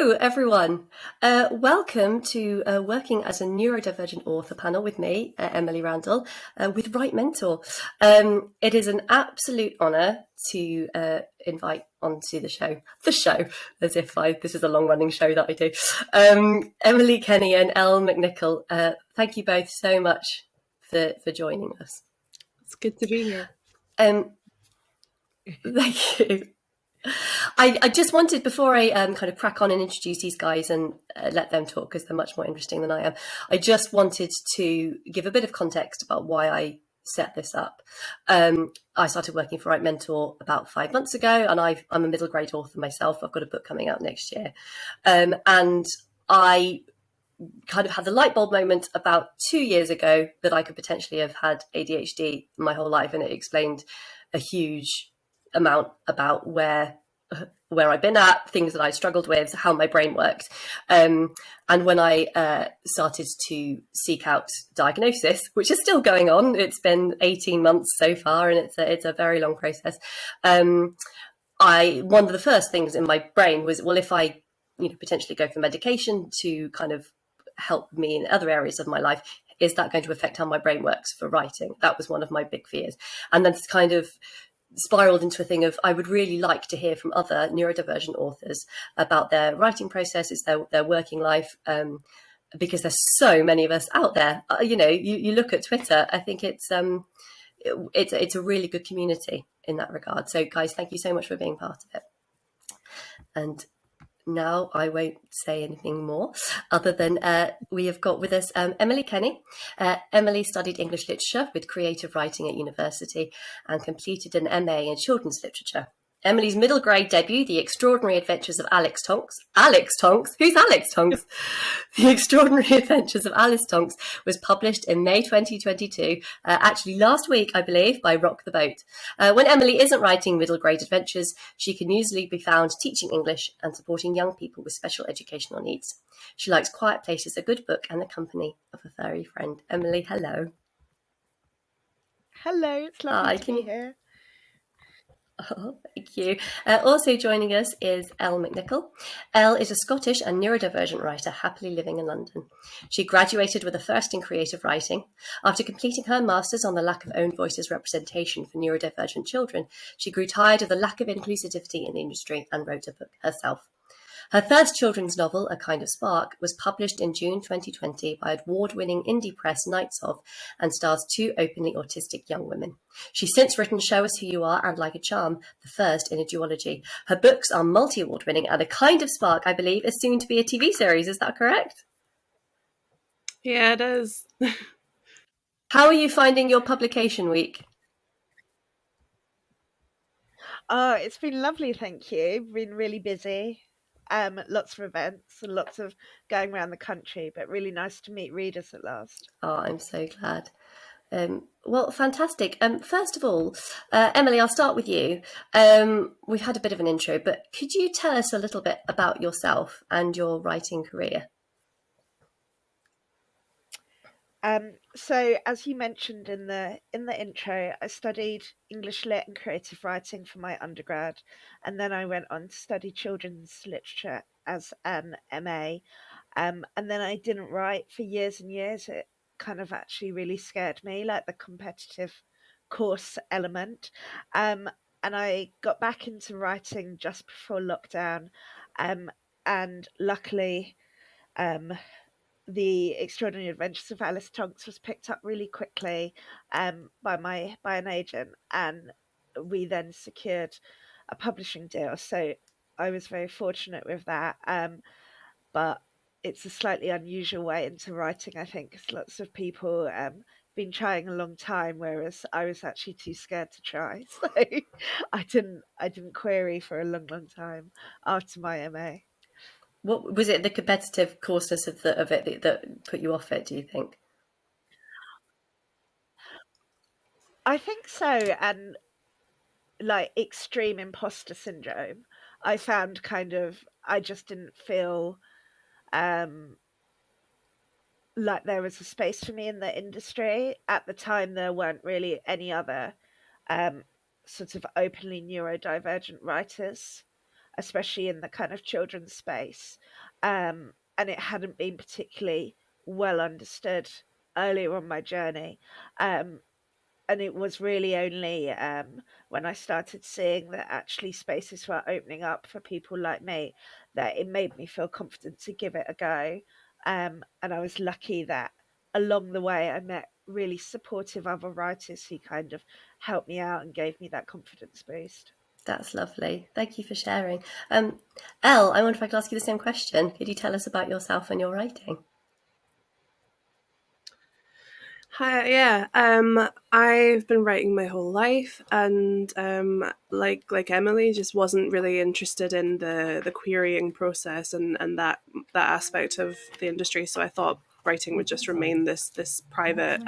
Hello, everyone. Welcome to Working as a Neurodivergent Author panel with me, Emily Randall, with WriteMentor. It is an absolute honour to invite onto the show, as if this is a long-running show that I do, Emily Kenny and Elle Mcnichol. Thank you both so much for joining us. It's good to be here. Thank you. I just wanted, before I kind of crack on and introduce these guys and let them talk, because they're much more interesting than I am, I just wanted to give a bit of context about why I set this up. I started working for WriteMentor about 5 months ago, and I'm a middle grade author myself. I've got a book coming out next year. And I kind of had the light bulb moment about 2 years ago that I could potentially have had ADHD my whole life, and it explained a huge amount about where I've been at, things that I struggled with, how my brain worked. And when I started to seek out diagnosis, which is still going on, it's been 18 months so far, and it's a very long process. One of the first things in my brain was, well, if I potentially go for medication to kind of help me in other areas of my life, is that going to affect how my brain works for writing? That was one of my big fears. And then it's kind of spiraled into a thing of, I would really like to hear from other neurodivergent authors about their writing processes, their working life, because there's so many of us out there. You look at Twitter, I think it's a really good community in that regard. So guys, thank you so much for being part of it. And now I won't say anything more other than we have got with us Emily Kenny. Emily studied English literature with creative writing at university and completed an MA in children's literature. Emily's middle grade debut, The Extraordinary Adventures of Alex Tonks. Alex Tonks? Who's Alex Tonks? The Extraordinary Adventures of Alice Tonks was published in May 2022, actually last week, I believe, by Rock the Boat. When Emily isn't writing middle grade adventures, she can usually be found teaching English and supporting young people with special educational needs. She likes quiet places, a good book, and the company of a furry friend. Emily, hello. Hello, it's lovely to be here. Oh, thank you. Also joining us is Elle Mcnicoll. Elle is a Scottish and neurodivergent writer happily living in London. She graduated with a first in creative writing. After completing her master's on the lack of own voices representation for neurodivergent children, she grew tired of the lack of inclusivity in the industry and wrote a book herself. Her first children's novel, A Kind of Spark, was published in June 2020 by award-winning indie press Knights Of and stars 2 openly autistic young women. She's since written Show Us Who You Are and Like a Charm, the first in a duology. Her books are multi-award winning, and A Kind of Spark, I believe, is soon to be a TV series. Is that correct? Yeah, it is. How are you finding your publication week? Oh, it's been lovely, thank you. Been really busy. Lots of events and lots of going around the country, but really nice to meet readers at last. Oh, I'm so glad. Well, fantastic. First of all, Emily, I'll start with you. We've had a bit of an intro, but could you tell us a little bit about yourself and your writing career? So, as you mentioned in the intro, I studied English Lit and creative writing for my undergrad, and then I went on to study children's literature as an MA. And then I didn't write for years and years. It kind of actually really scared me, like the competitive course element. And I got back into writing just before lockdown. And luckily, The Extraordinary Adventures of Alice Tonks was picked up really quickly by an agent, and we then secured a publishing deal. So I was very fortunate with that. But it's a slightly unusual way into writing, I think, because lots of people been trying a long time, whereas I was actually too scared to try. So I didn't query for a long time after my MA. What was it? The competitive coarseness of it that put you off it? Do you think? I think so, and like extreme imposter syndrome. I found I just didn't feel like there was a space for me in the industry. At the time, there weren't really any other sort of openly neurodivergent writers. especially in the kind of children's space. And it hadn't been particularly well understood earlier on my journey. And it was really only when I started seeing that actually spaces were opening up for people like me that it made me feel confident to give it a go. And I was lucky that along the way I met really supportive other writers who kind of helped me out and gave me that confidence boost. That's lovely. Thank you for sharing. Elle, I wonder if I could ask you the same question. Could you tell us about yourself and your writing? Hi, yeah. I've been writing my whole life, and like Emily, just wasn't really interested in the querying process and that aspect of the industry. So I thought writing would just remain this private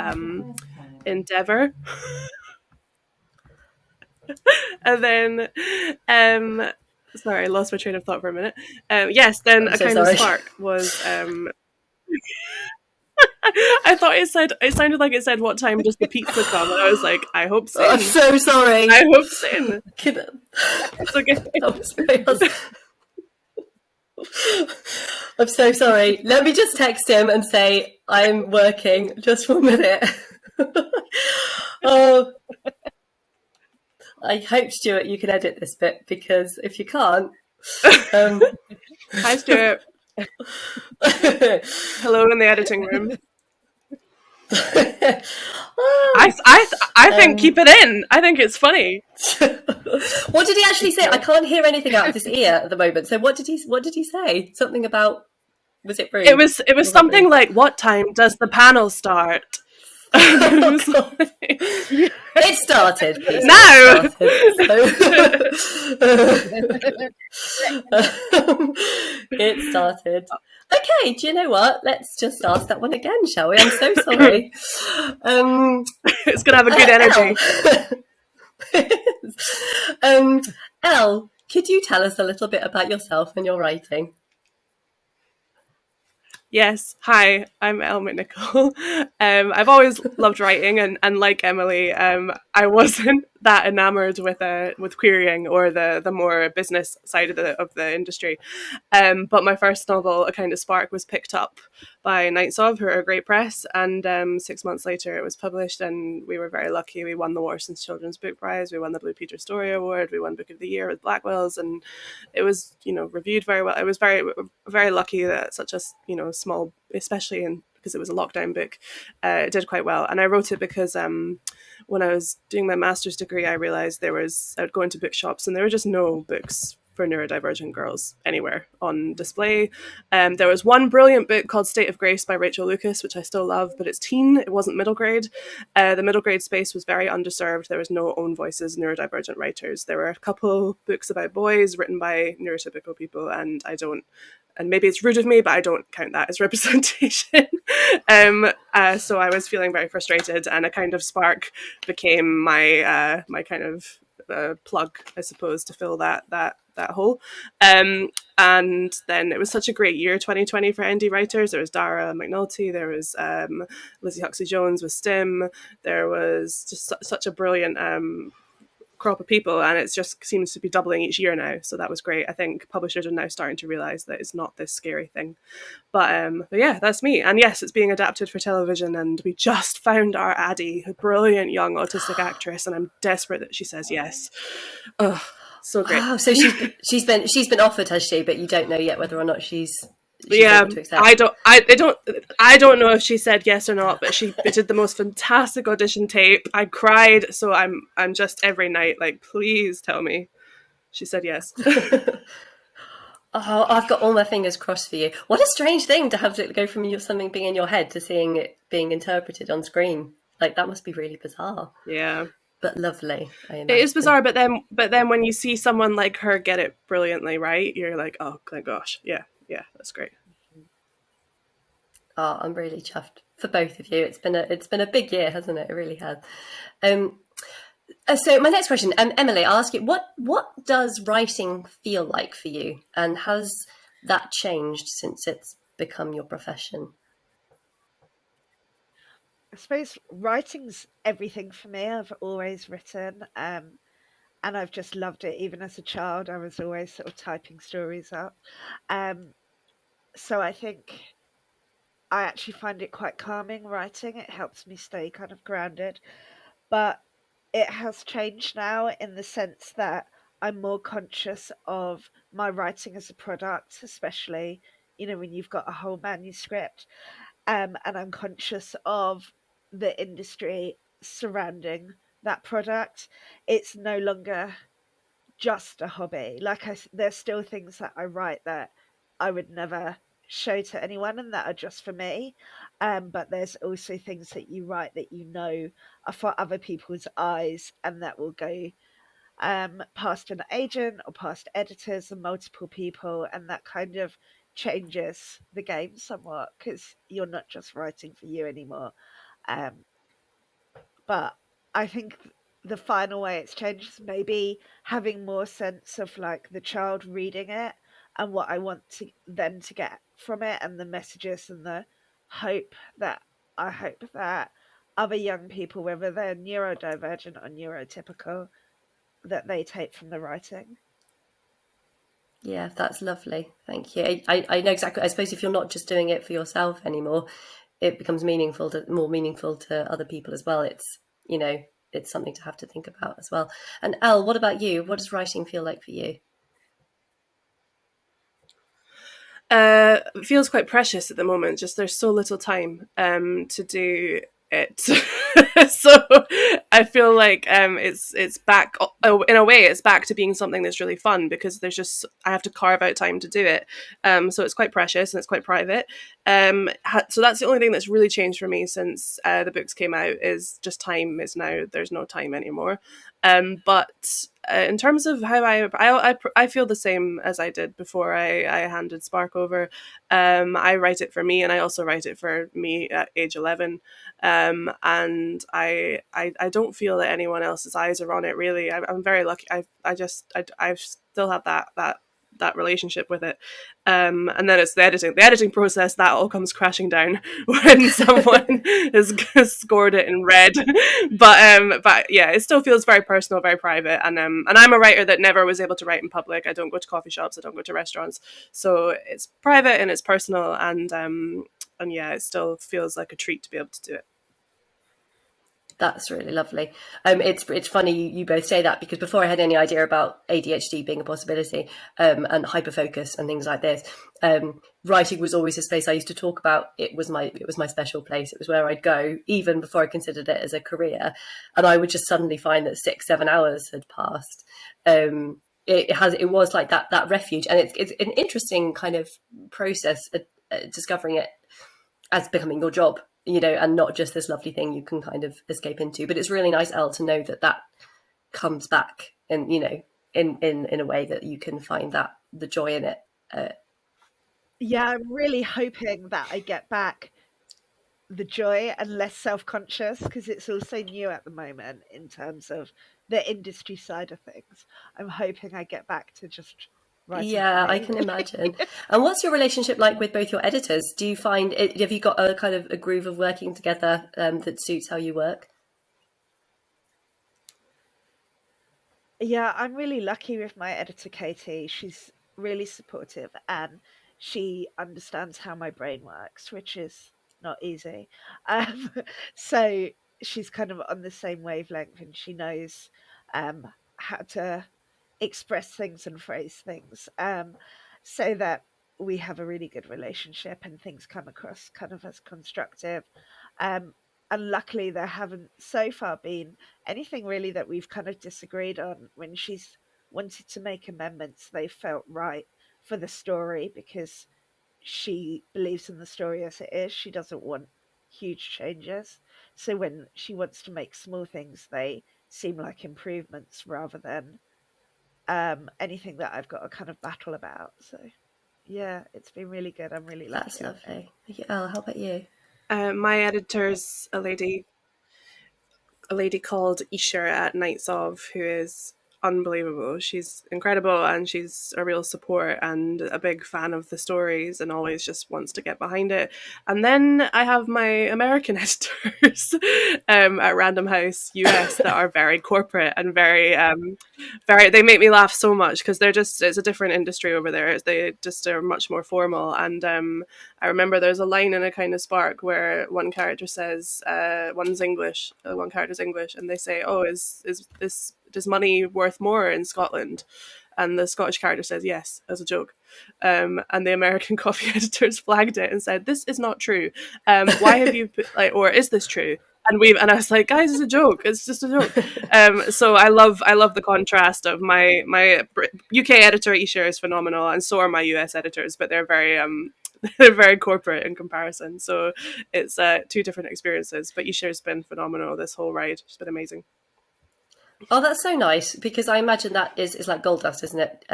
endeavor. And then, sorry, I lost my train of thought for a minute. Yes, then I'm a so kind sorry. of spark was. I thought it sounded like it said, "What time does the pizza come?" And I was like, "I hope soon." I'm so sorry. I hope soon. It's okay. I'm so sorry. Let me just text him and say I'm working just for a minute. Oh, I hope, Stuart, you can edit this bit, because if you can't, Hi, Stuart. Hello in the editing room. I think keep it in. I think it's funny. What did he actually say? I can't hear anything out of his ear at the moment. So what did he say? Something about, was it rude? It was something like, "What time does the panel start?" It started, please. Now. It started. Okay, do you know what? Let's just ask that one again, shall we? I'm so sorry. It's gonna have a good energy. Elle, could you tell us a little bit about yourself and your writing? Yes. Hi, I'm Elle Mcnicoll. I've always loved writing, and like Emily, I wasn't that enamored with querying or the more business side of the industry. But my first novel, A Kind of Spark, was picked up by Knights of, who are a great press, and 6 months later it was published, and we were very lucky. We won the Warson's Children's Book Prize, we won the Blue Peter Story Award, we won Book of the Year with Blackwell's, and it was, reviewed very well. I was very, very lucky that such a, small, especially because it was a lockdown book, it did quite well. And I wrote it because when I was doing my master's degree, I realized I would go into bookshops and there were just no books for neurodivergent girls anywhere on display. There was one brilliant book called State of Grace by Rachel Lucas, which I still love, but it's teen, it wasn't middle grade. The middle grade space was very underserved. There was no own voices neurodivergent writers. There were a couple books about boys written by neurotypical people, and maybe it's rude of me, but I don't count that as representation. So I was feeling very frustrated, and A Kind of Spark became my my kind of plug, I suppose, to fill that hole. And then it was such a great year, 2020, for indie writers. There was Dara McNulty, there was Lizzie Huxley-Jones with Stim, there was just such a brilliant crop of people, and it just seems to be doubling each year now, so that was great. I think publishers are now starting to realize that it's not this scary thing. But yeah, that's me. And yes, it's being adapted for television, and we just found our Addie, a brilliant young autistic actress, and I'm desperate that she says yes. Oh, so great. Oh, so she's been offered, has she? But you don't know yet whether or not she's yeah, able to accept. I don't know if she said yes or not, but she did the most fantastic audition tape. I cried, so I'm just every night like, please tell me. She said yes. Oh, I've got all my fingers crossed for you. What a strange thing to have to go from something being in your head to seeing it being interpreted on screen. Like, that must be really bizarre. Yeah. But lovely. It is bizarre, but then when you see someone like her get it brilliantly right, you're like, oh thank gosh, yeah, that's great. Oh, I'm really chuffed for both of you. It's been a big year, hasn't it? It really has. So my next question, Emily, I'll ask you, what does writing feel like for you, and has that changed since it's become your profession? I suppose writing's everything for me. I've always written, and I've just loved it. Even as a child, I was always sort of typing stories up. So I think I actually find it quite calming writing. It helps me stay kind of grounded. But it has changed now in the sense that I'm more conscious of my writing as a product, especially, when you've got a whole manuscript. And I'm conscious of the industry surrounding that product. It's no longer just a hobby. There's still things that I write that I would never show to anyone and that are just for me. But there's also things that you write that are for other people's eyes and that will go past an agent or past editors and multiple people, and that kind of changes the game somewhat because you're not just writing for you anymore. Um, but I think the final way it's changed is maybe having more sense of like the child reading it and what I want to then to get from it, and the messages and the hope that I hope that other young people, whether they're neurodivergent or neurotypical, that they take from the writing. Yeah, that's lovely. Thank you. I know exactly. I suppose if you're not just doing it for yourself anymore, it becomes more meaningful to other people as well. It's something to have to think about as well. And Elle, what about you? What does writing feel like for you? It feels quite precious at the moment. Just there's so little time to do it. So I feel like it's back, in a way it's back to being something that's really fun, because I have to carve out time to do it. So it's quite precious and it's quite private. So that's the only thing that's really changed for me since the books came out, is just time is now, there's no time anymore. But in terms of how I feel the same as I did before I handed Spark over. I write it for me, and I also write it for me at age 11. And I don't feel that anyone else's eyes are on it, really. I'm very lucky. I still have that relationship with it. And then it's the editing process that all comes crashing down when someone has scored it in red. But yeah, it still feels very personal, very private. And I'm a writer that never was able to write in public. I don't go to coffee shops, I don't go to restaurants, so it's private and it's personal. And yeah, it still feels like a treat to be able to do it. That's really lovely. It's funny you both say that, because before I had any idea about ADHD being a possibility, and hyperfocus and things like this, writing was always a space I used to talk about. It was my special place. It was where I'd go even before I considered it as a career, and I would just suddenly find that 6-7 hours had passed. It was like that refuge, and it's an interesting kind of process, discovering it as becoming your job, and not just this lovely thing you can kind of escape into. But it's really nice, Elle, to know that comes back, and in a way that you can find that the joy in it. Yeah, I'm really hoping that I get back the joy and less self-conscious, because it's also new at the moment in terms of the industry side of things. I'm hoping I get back to just writing Yeah, for I me. can imagine. And what's your relationship like with both your editors? Do you find it, have you got a kind of a groove of working together that suits how you work? Yeah, I'm really lucky with my editor, Katie. She's really supportive and she understands how my brain works, which is not easy. Um, so she's kind of on the same wavelength, and she knows how to express things and phrase things, so that we have a really good relationship and things come across kind of as constructive. Um, and luckily, there haven't so far been anything really that we've kind of disagreed on. When she's wanted to make amendments, they felt right for the story, because she believes in the story as it is. She doesn't want huge changes. So when she wants to make small things, they seem like improvements rather than anything that I've got to kind of battle about. So yeah, it's been really good. I'm really That's lucky, I think. lovely. Elle, how about you? My editor's a lady called Isha at Nights Of, who is unbelievable. She's incredible, and she's a real support and a big fan of the stories and always just wants to get behind it. And then I have my American editors at Random House US that are very corporate and very, they make me laugh so much because it's a different industry over there. They just are much more formal. And I remember there's a line in A Kind of Spark where one character says, one's English, one character's English, and they say, "Oh, is money worth more in Scotland?" And the Scottish character says yes, as a joke. And the American copy editors flagged it and said, "This is not true. Why have you put, like, or is this true?" And I was like, "Guys, it's a joke. It's just a joke." So I love the contrast of my UK editor Isha is phenomenal, and so are my US editors, but they're very they're very corporate in comparison. So it's two different experiences. But Isha's been phenomenal this whole ride. She's been amazing. Oh, that's so nice, because I imagine that is like gold dust, isn't it?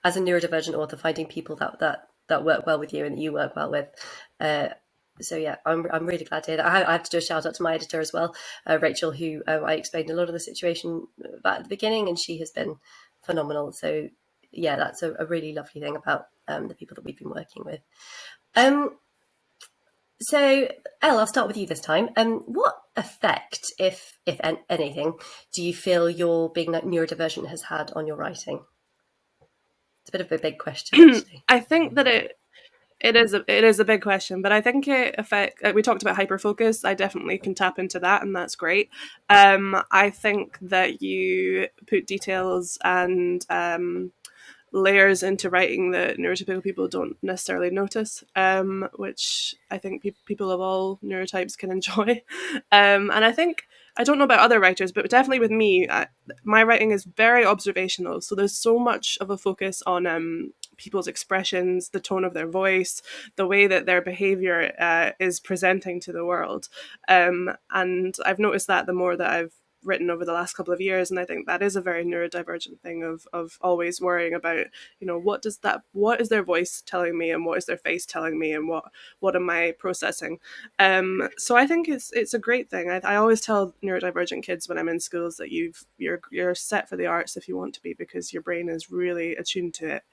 As a neurodivergent author, finding people that work well with you and that you work well with. So yeah, I'm really glad to hear that. I have to do a shout out to my editor as well, Rachel, who I explained a lot of the situation about at the beginning, and she has been phenomenal. So yeah, that's a really lovely thing about the people that we've been working with. So, Elle, I'll start with you this time. What effect, if anything, do you feel your being neurodivergent has had on your writing? It's a bit of a big question, actually. I think that it is a big question, but I think it affects. We talked about hyperfocus. I definitely can tap into that, and that's great. I think that you put details and layers into writing that neurotypical people don't necessarily notice, which I think people of all neurotypes can enjoy. And I think, I don't know about other writers, but definitely with me, my writing is very observational. So there's so much of a focus on people's expressions, the tone of their voice, the way that their behavior is presenting to the world. And I've noticed that the more that I've written over the last couple of years, and I think that is a very neurodivergent thing of always worrying about, what is their voice telling me, and what is their face telling me, and what am I processing. So I think it's a great thing. I always tell neurodivergent kids when I'm in schools that you're set for the arts if you want to be, because your brain is really attuned to it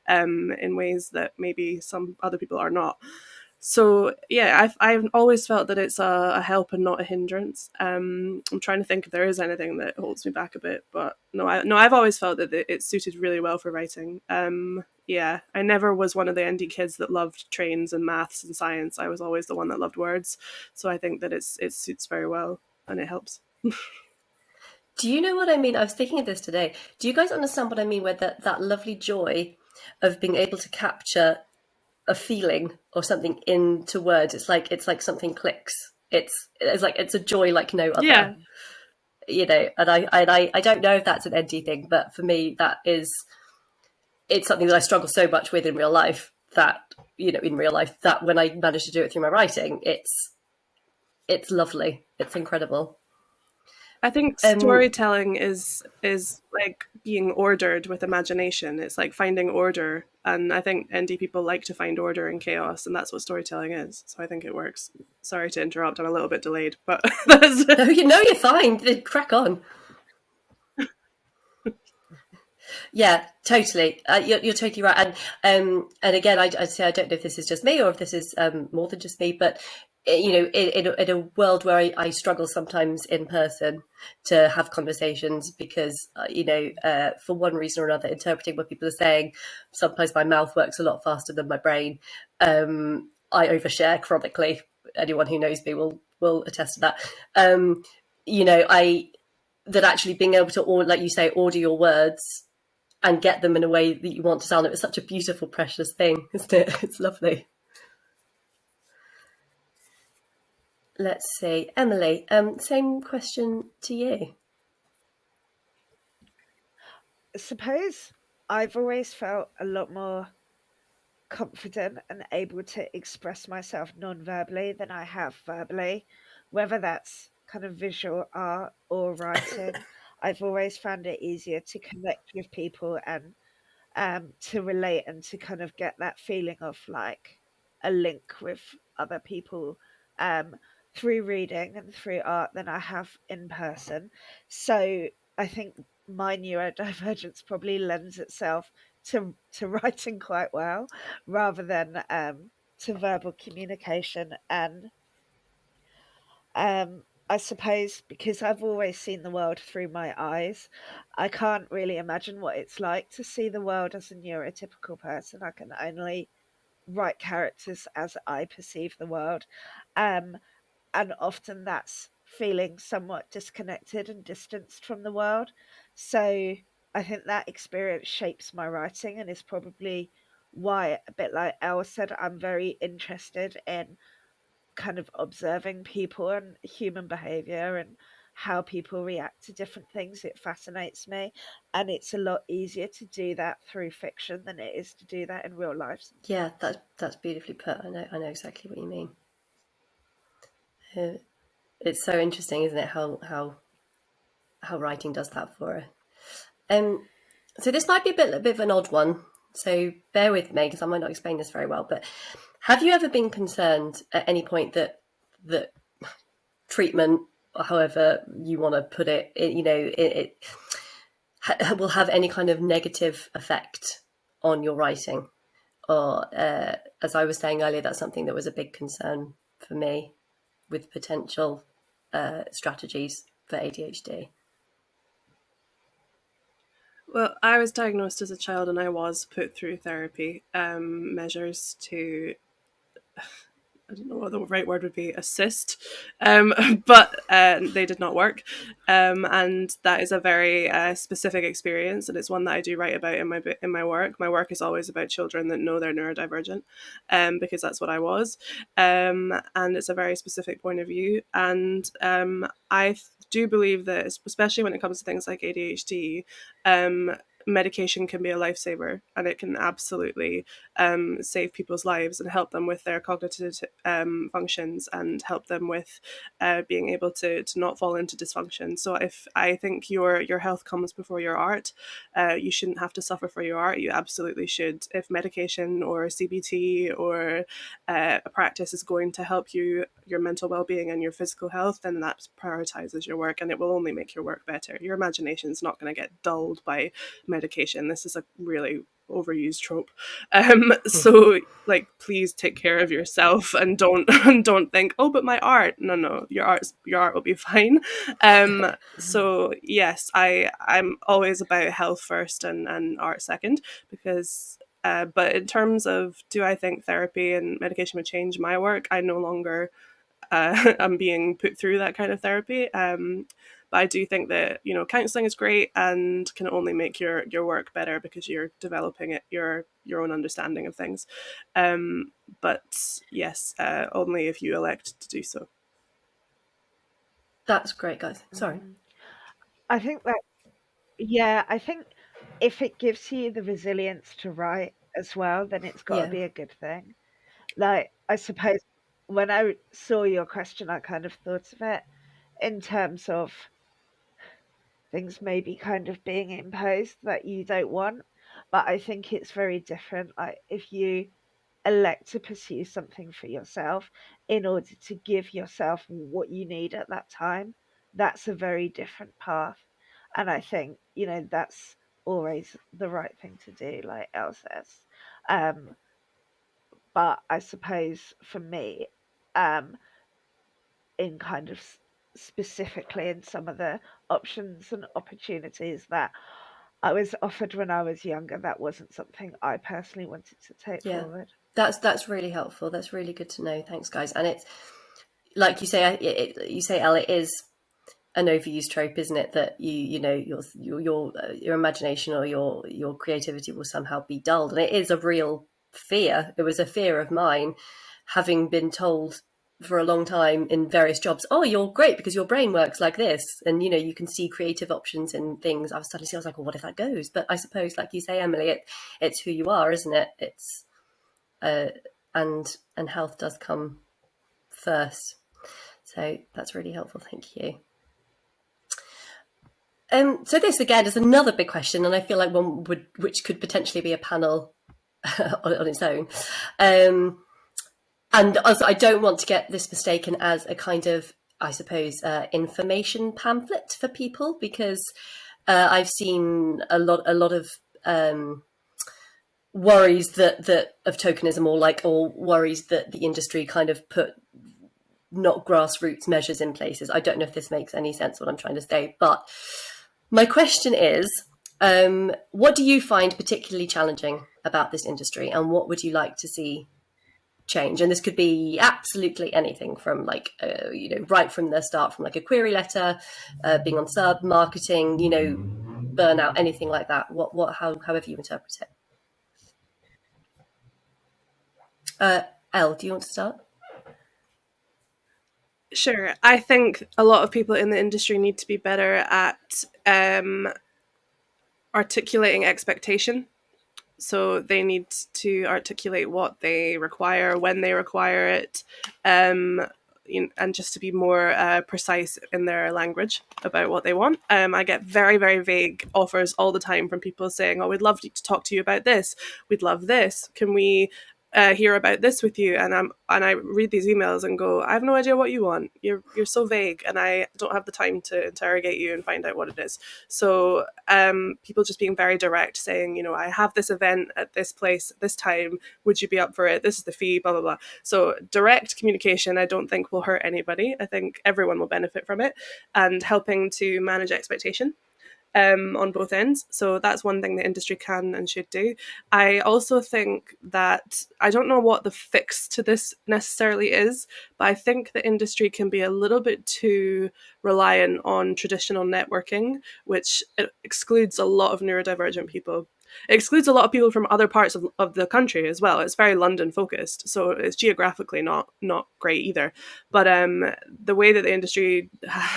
in ways that maybe some other people are not. So yeah, I've always felt that it's a help and not a hindrance. I'm trying to think if there is anything that holds me back a bit, but I've always felt that it suited really well for writing. Yeah, I never was one of the ND kids that loved trains and maths and science. I was always the one that loved words. So I think that it suits very well, and it helps. Do you know what I mean? I was thinking of this today. Do you guys understand what I mean with that lovely joy of being able to capture a feeling or something into words? It's like something clicks. It's a joy like no other. Yeah. And I don't know if that's an ND thing, but for me it's something that I struggle so much with in real life that that when I manage to do it through my writing, it's lovely. It's incredible. I think storytelling is like being ordered with imagination. It's like finding order, and I think ND people like to find order in chaos, and that's what storytelling is. So I think it works. Sorry to interrupt. I'm a little bit delayed, but that's... No, you're fine. Crack on. Yeah, totally. You're totally right. And again, I'd say I don't know if this is just me or if this is more than just me, but in a world where I struggle sometimes in person to have conversations because for one reason or another, interpreting what people are saying, sometimes my mouth works a lot faster than my brain. I overshare chronically. Anyone who knows me will attest to that. That actually being able to, like you say, order your words and get them in a way that you want to sound. It was such a beautiful, precious thing, isn't it? It's lovely. Let's see, Emily. Same question to you. I suppose I've always felt a lot more confident and able to express myself non-verbally than I have verbally, whether that's kind of visual art or writing. I've always found it easier to connect with people and to relate and to kind of get that feeling of like a link with other people through reading and through art than I have in person. So I think my neurodivergence probably lends itself to writing quite well, rather than to verbal communication. And I suppose because I've always seen the world through my eyes, I can't really imagine what it's like to see the world as a neurotypical person. I can only write characters as I perceive the world. Um, and often that's feeling somewhat disconnected and distanced from the world. So I think that experience shapes my writing, and is probably why, a bit like Elle said, I'm very interested in kind of observing people and human behavior and how people react to different things. It fascinates me, and it's a lot easier to do that through fiction than it is to do that in real life sometimes. Yeah, that's beautifully put. I know exactly what you mean. It's so interesting, isn't it? How writing does that for us. So this might be a bit of an odd one. So bear with me because I might not explain this very well. But have you ever been concerned at any point that treatment, or however you want to put it, it will have any kind of negative effect on your writing? Or as I was saying earlier, that's something that was a big concern for me with potential strategies for ADHD. Well, I was diagnosed as a child and I was put through therapy measures to, I don't know what the right word would be, assist, but they did not work. And that is a very specific experience, and it's one that I do write about in my work. My work is always about children that know they're neurodivergent, because that's what I was. And it's a very specific point of view. And I do believe that, especially when it comes to things like ADHD, medication can be a lifesaver, and it can absolutely save people's lives and help them with their cognitive functions, and help them with being able to not fall into dysfunction. So if I think your health comes before your art, you shouldn't have to suffer for your art. You absolutely should. If medication or CBT or a practice is going to help you, your mental well-being and your physical health, then that prioritizes your work, and it will only make your work better. Your imagination is not going to get dulled by medication. This is a really overused trope. So like, please take care of yourself, and don't think, oh, but my art. No, your art will be fine. So yes, I'm always about health first and art second, because but in terms of, do I think therapy and medication would change my work? I no longer am being put through that kind of therapy. But I do think that, counselling is great and can only make your work better, because you're developing your own understanding of things. But yes, only if you elect to do so. That's great, guys. Sorry. I think that, yeah, I think if it gives you the resilience to write as well, then it's got to be a good thing. Like, I suppose when I saw your question, I kind of thought of it in terms of things maybe kind of being imposed that you don't want. But I think it's very different. Like, if you elect to pursue something for yourself in order to give yourself what you need at that time, that's a very different path. And I think, that's always the right thing to do, like Elle says. But I suppose for me, in kind of specifically in some of the options and opportunities that I was offered when I was younger, that wasn't something I personally wanted to take forward. That's really helpful. That's really good to know. Thanks, guys. And it's like you say, Elle, it is an overused trope, isn't it? That your imagination or your creativity will somehow be dulled, and it is a real fear. It was a fear of mine, having been told for a long time in various jobs, oh, you're great because your brain works like this, and you can see creative options in things. I was like, well, what if that goes? But I suppose, like you say, Emily, it's who you are, isn't it? It's and health does come first. So that's really helpful. Thank you. So this again is another big question, and I feel like one which could potentially be a panel on its own. And also, I don't want to get this mistaken as a kind of, I suppose, information pamphlet for people, because I've seen a lot of worries that of tokenism, or worries that the industry kind of put not grassroots measures in places. I don't know if this makes any sense what I'm trying to say, but my question is, what do you find particularly challenging about this industry, and what would you like to see change? And this could be absolutely anything from right from the start, from like a query letter, being on sub, marketing, burnout, anything like that. However you interpret it. Elle, do you want to start? Sure. I think a lot of people in the industry need to be better at articulating expectation. So they need to articulate what they require, when they require it, and just to be more precise in their language about what they want. I get very, very vague offers all the time from people saying, "Oh, we'd love to talk to you about this. We'd love this. Can we hear about this with you?" And I read these emails and go, "I have no idea what you want. You're so vague, and I don't have the time to interrogate you and find out what it is." So people just being very direct, saying, "I have this event at this place at this time. Would you be up for it? This is the fee, blah blah blah." So direct communication, I don't think will hurt anybody. I think everyone will benefit from it, and helping to manage expectation on both ends. So that's one thing the industry can and should do. I also think that I don't know what the fix to this necessarily is, but I think the industry can be a little bit too reliant on traditional networking, which excludes a lot of neurodivergent people. It excludes a lot of people from other parts of the country as well. It's very London focused, so it's geographically not great either. But the way that the industry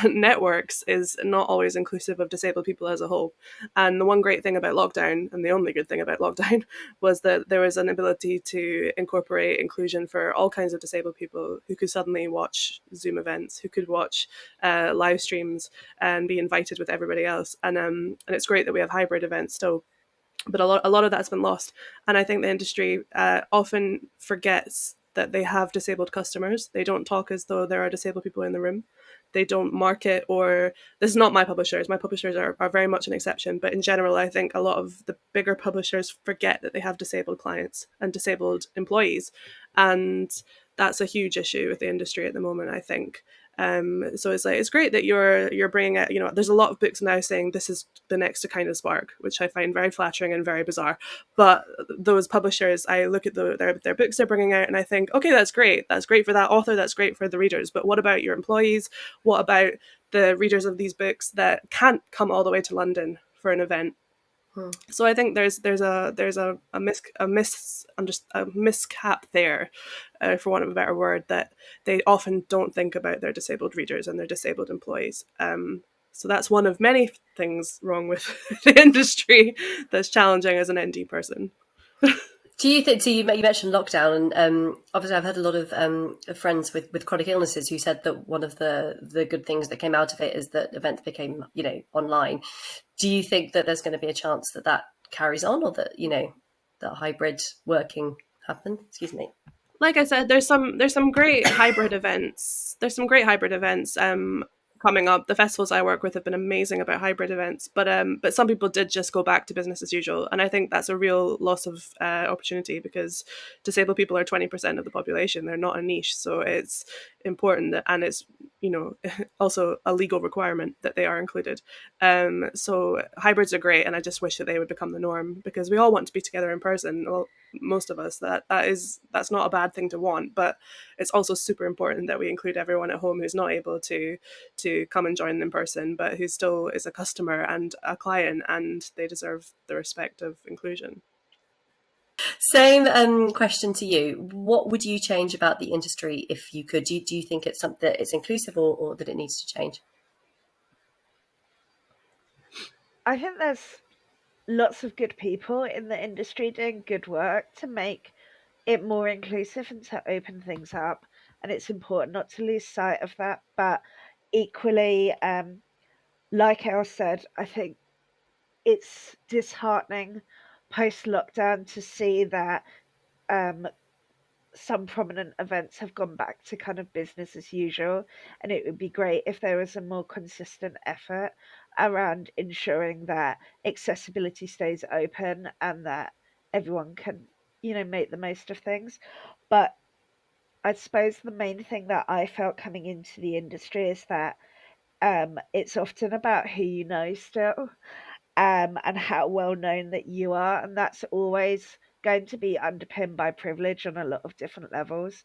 networks is not always inclusive of disabled people as a whole. And the one great thing about lockdown, and the only good thing about lockdown, was that there was an ability to incorporate inclusion for all kinds of disabled people who could suddenly watch Zoom events, who could watch live streams and be invited with everybody else. And it's great that we have hybrid events still. But a lot of that's been lost. And I think the industry often forgets that they have disabled customers. They don't talk as though there are disabled people in the room. They don't market, or this is not my publishers. My publishers are very much an exception. But in general, I think a lot of the bigger publishers forget that they have disabled clients and disabled employees. And that's a huge issue with the industry at the moment, I think. So it's great that you're bringing it. There's a lot of books now saying this is the next to kind of Spark, which I find very flattering and very bizarre. But those publishers, I look at their books they're bringing out, and I think, okay, that's great. That's great for that author. That's great for the readers. But what about your employees? What about the readers of these books that can't come all the way to London for an event? So I think there's a miscap there, for want of a better word, that they often don't think about their disabled readers and their disabled employees. So that's one of many things wrong with the industry that's challenging as an ND person. Do you think? So you mentioned lockdown, and obviously I've had a lot of friends with chronic illnesses who said that one of the good things that came out of it is that events became online. Do you think that there's going to be a chance that carries on, or that that hybrid working happen? Excuse me. Like I said, there's some great hybrid events. There's some great hybrid events coming up. The festivals I work with have been amazing about hybrid events, but some people did just go back to business as usual, and I think that's a real loss of opportunity, because disabled people are 20% of the population. They're not a niche, so it's important that, and it's also a legal requirement that they are included. So hybrids are great, and I just wish that they would become the norm, because we all want to be together in person. Well, most of us, that's not a bad thing to want, but it's also super important that we include everyone at home who's not able to come and join in person, but who still is a customer and a client, and they deserve the respect of inclusion. Same question to you. What would you change about the industry if you could? Do you think it's something that it's inclusive, or that it needs to change? I think there's lots of good people in the industry doing good work to make it more inclusive and to open things up. And it's important not to lose sight of that. But equally, like Elle said, I think it's disheartening post lockdown to see that some prominent events have gone back to kind of business as usual, and it would be great if there was a more consistent effort around ensuring that accessibility stays open and that everyone can, make the most of things. But I suppose the main thing that I felt coming into the industry is that it's often about who you know still, and how well known that you are. And that's always going to be underpinned by privilege on a lot of different levels.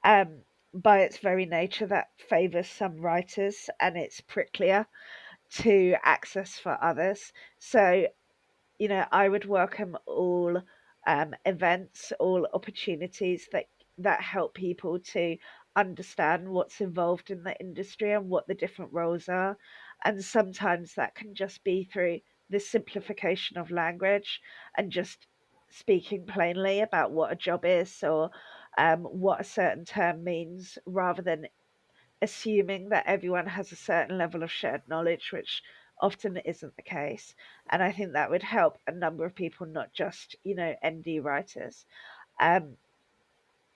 Um, by its very nature, that favours some writers and it's pricklier to access for others. So, I would welcome all events, all opportunities that help people to understand what's involved in the industry and what the different roles are. And sometimes that can just be through the simplification of language and just speaking plainly about what a job is, or what a certain term means, rather than assuming that everyone has a certain level of shared knowledge, which often isn't the case. And I think that would help a number of people, not just, ND writers. Um,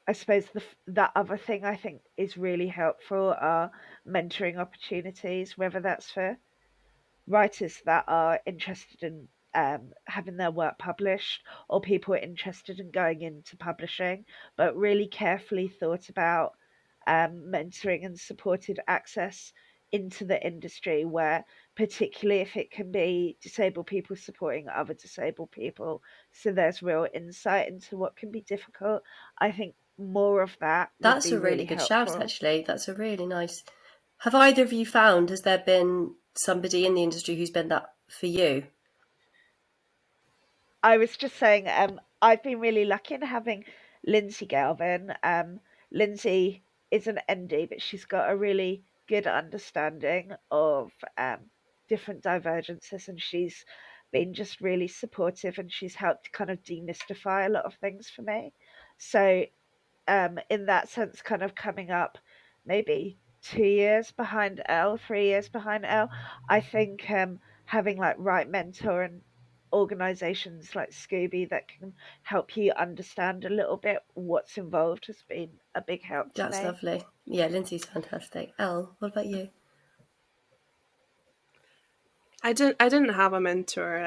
I suppose that other thing I think is really helpful are mentoring opportunities, whether that's for writers that are interested in having their work published, or people are interested in going into publishing, but really carefully thought about mentoring and supported access into the industry, where particularly if it can be disabled people supporting other disabled people, so there's real insight into what can be difficult. I think more of that would That's be a really really good shout, helpful. actually. That's a really nice. Have either of you found, has there been somebody in the industry who's been that for you? I was just saying, I've been really lucky in having Lindsay Galvin. Lindsay is an ND, but she's got a really good understanding of different divergences, and she's been just really supportive, and she's helped kind of demystify a lot of things for me. So in that sense, kind of coming up maybe 2 years behind Elle, 3 years behind Elle. I think having like WriteMentor and organizations like Scooby that can help you understand a little bit what's involved has been a big help to That's me. lovely. Yeah, Lindsay's fantastic. Elle, what about you? I didn't have a mentor.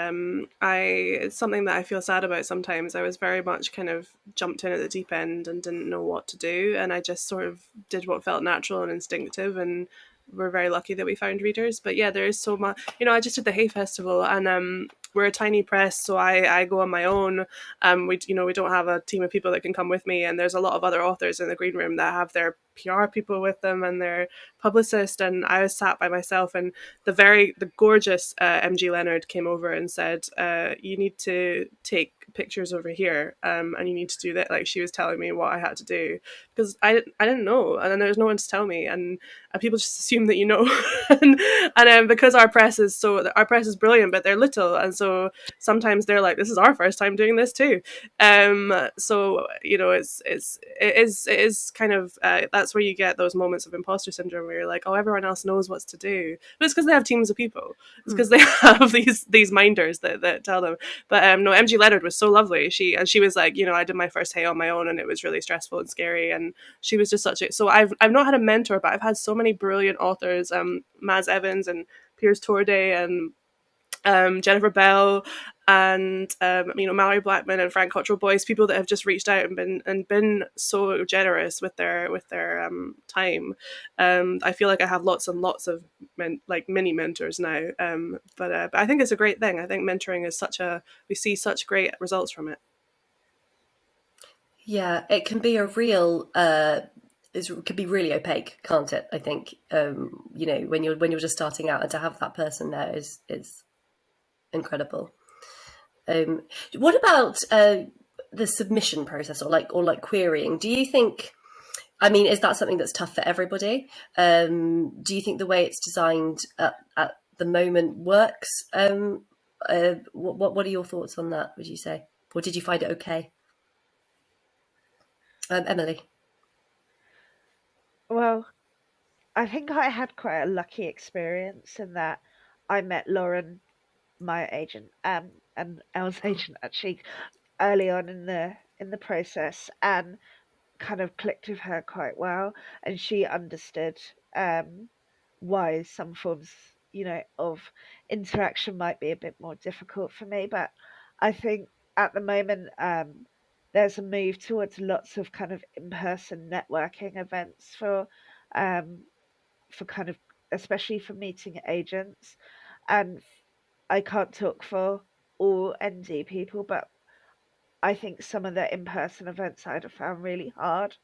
I It's something that I feel sad about sometimes. I was very much kind of jumped in at the deep end and didn't know what to do, and I just sort of did what felt natural and instinctive, and we're very lucky that we found readers. But yeah, there is so much. I just did the Hay Festival, and we're a tiny press, so I go on my own. We don't have a team of people that can come with me, and there's a lot of other authors in the green room that have their PR people with them and their publicist, and I was sat by myself. And the gorgeous MG Leonard came over and said, "You need to take pictures over here, and you need to do that." Like, she was telling me what I had to do, because I didn't know, and then there's no one to tell me, and people just assume that you know, and because our press is brilliant, but they're little, and so sometimes they're like, "This is our first time doing this too." So it is kind of that's where you get those moments of imposter syndrome, where you're like, "Oh, everyone else knows what to do," but it's because they have teams of people. It's because they have these minders that tell them. But no, MG Leonard was so lovely. She was like, I did my first Hay on my own, and it was really stressful and scary. And she was just such a. So I've not had a mentor, but I've had so many brilliant authors, Maz Evans and Piers Torday and Jennifer Bell and Mallory Blackman and Frank Cottrell Boyce, people that have just reached out and been so generous with their time. I feel like I have lots and lots of mini mentors now. But I think it's a great thing. I think mentoring is we see such great results from it. Yeah, it can be a real. It can be really opaque, can't it? I think when you're just starting out, and to have that person there is incredible. What about the submission process, or like querying? Do you think? I mean, is that something that's tough for everybody? Do you think the way it's designed at the moment works? What are your thoughts on that, would you say? Or did you find it okay? Emily? Well, I think I had quite a lucky experience in that I met Lauren, my agent, and Elle's agent actually early on in the process, and kind of clicked with her quite well, and she understood why some forms of interaction might be a bit more difficult for me. But I think at the moment there's a move towards lots of kind of in-person networking events for kind of, especially for meeting agents. And I can't talk for all ND people, but I think some of the in-person events I'd have found really hard.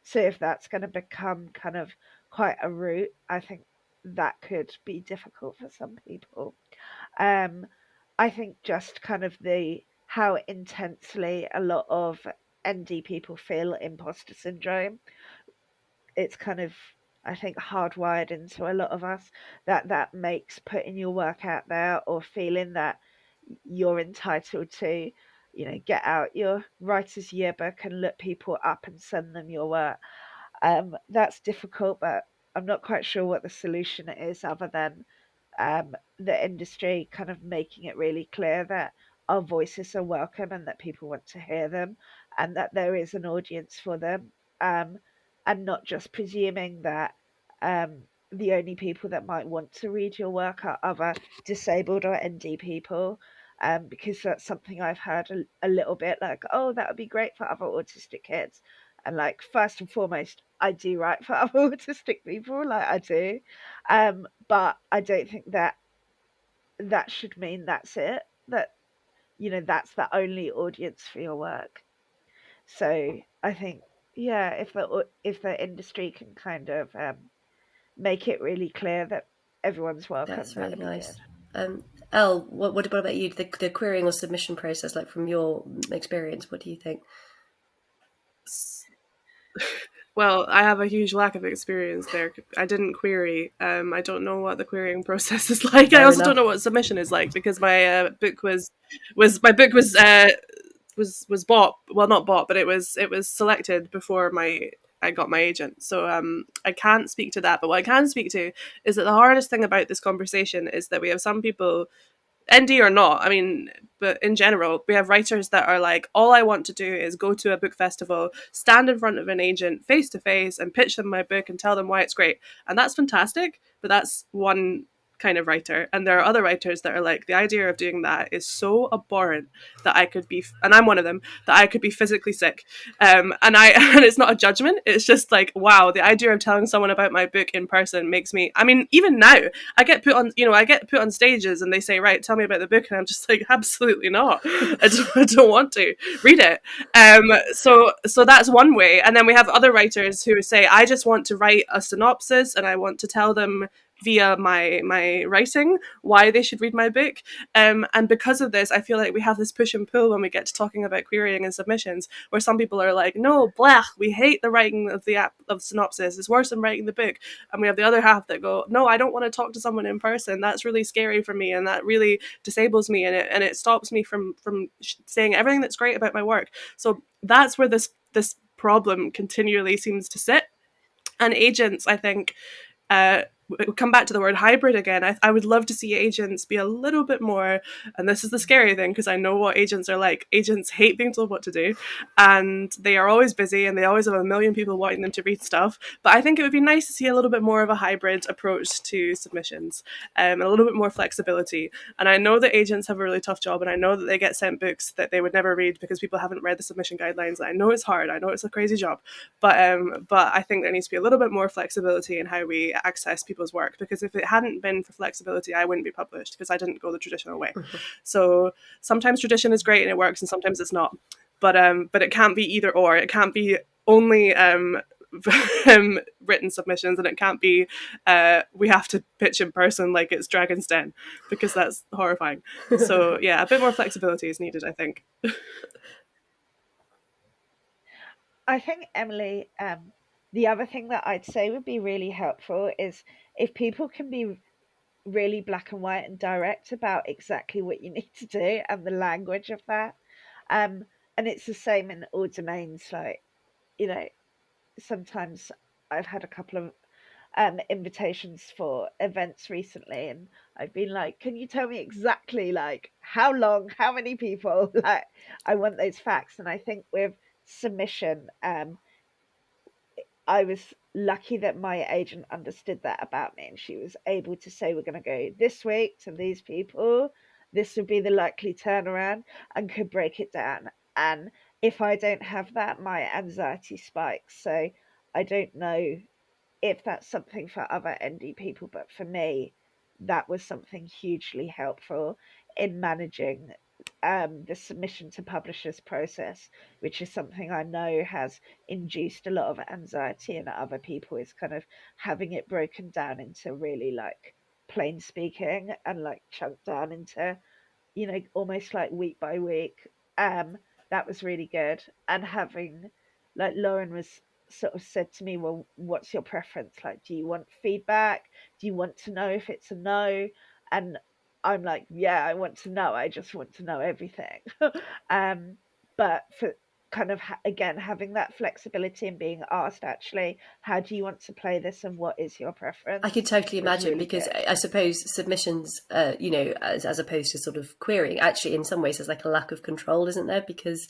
So if that's going to become kind of quite a route, I think that could be difficult for some people. Um, I think just kind of how intensely a lot of ND people feel imposter syndrome. It's kind of, I think, hardwired into a lot of us that makes putting your work out there or feeling that you're entitled to, get out your writer's yearbook and look people up and send them your work. That's difficult, but I'm not quite sure what the solution is other than the industry kind of making it really clear that our voices are welcome and that people want to hear them and that there is an audience for them, and not just presuming that um, the only people that might want to read your work are other disabled or ND people. Because that's something I've heard a little bit, like, oh, that would be great for other autistic kids. And like, first and foremost, I do write for other autistic people, like I do. But I don't think that should mean that's it. That that's the only audience for your work. So I think, yeah, if the industry can kind of make it really clear that everyone's welcome, That's really that'd be nice. good. Elle, what about you? The querying or submission process, like from your experience, what do you think? Well, I have a huge lack of experience there. I didn't query. I don't know what the querying process is like. I Fair also don't enough. know what submission is like because my book was bought. Well, not bought, but it was selected before I got my agent. So I can't speak to that. But what I can speak to is that the hardest thing about this conversation is that we have some people, ND or not, I mean, but in general, we have writers that are like, all I want to do is go to a book festival, stand in front of an agent face to face and pitch them my book and tell them why it's great. And that's fantastic, but that's one kind of writer. And there are other writers that are like, the idea of doing that is so abhorrent that I could be, and I'm one of them, that I could be physically sick. And and it's not a judgment. It's just like, wow, the idea of telling someone about my book in person makes me, I mean, even now, I get put on stages and they say, right, tell me about the book. And I'm just like, absolutely not. I don't want to read it. So that's one way. And then we have other writers who say, I just want to write a synopsis and I want to tell them via my writing why they should read my book. And because of this, I feel like we have this push and pull when we get to talking about querying and submissions, where some people are like, no, blech, we hate the writing of the app of synopsis. It's worse than writing the book. And we have the other half that go, no, I don't want to talk to someone in person. That's really scary for me, and that really disables me, and it stops me from saying everything that's great about my work. So that's where this problem continually seems to sit. And agents, I think, come back to the word hybrid again. I would love to see agents be a little bit more, and this is the scary thing because I know what agents are like. Agents hate being told what to do, and they are always busy, and they always have a million people wanting them to read stuff. But I think it would be nice to see a little bit more of a hybrid approach to submissions, and a little bit more flexibility. And I know that agents have a really tough job, and I know that they get sent books that they would never read because people haven't read the submission guidelines. I know it's hard. I know it's a crazy job, but I think there needs to be a little bit more flexibility in how we access people's work, because if it hadn't been for flexibility, I wouldn't be published because I didn't go the traditional way. So sometimes tradition is great and it works, and sometimes it's not. But it can't be either or. It can't be only written submissions, and it can't be we have to pitch in person like it's Dragon's Den, because that's horrifying. So yeah, a bit more flexibility is needed, I think. I think, Emily, the other thing that I'd say would be really helpful is if people can be really black and white and direct about exactly what you need to do and the language of that. And it's the same in all domains. Like, sometimes I've had a couple of invitations for events recently, and I've been like, can you tell me exactly, like, how long, how many people? Like, I want those facts. And I think with submission, I was lucky that my agent understood that about me, and she was able to say, we're going to go this week to these people, this would be the likely turnaround, and could break it down. And if I don't have that, my anxiety spikes. So I don't know if that's something for other ND people, but for me, that was something hugely helpful in managing the submission to publishers process, which is something I know has induced a lot of anxiety in other people, is kind of having it broken down into really like plain speaking and like chunked down into, almost like week by week. That was really good. And having, like Lauren was sort of said to me, well, what's your preference? Like, do you want feedback? Do you want to know if it's a no? And I'm like, yeah, I want to know. I just want to know everything. But for kind of again having that flexibility and being asked, actually, how do you want to play this and what is your preference? I could totally imagine, really because good. I suppose submissions, as opposed to sort of querying, actually in some ways there's like a lack of control, isn't there? Because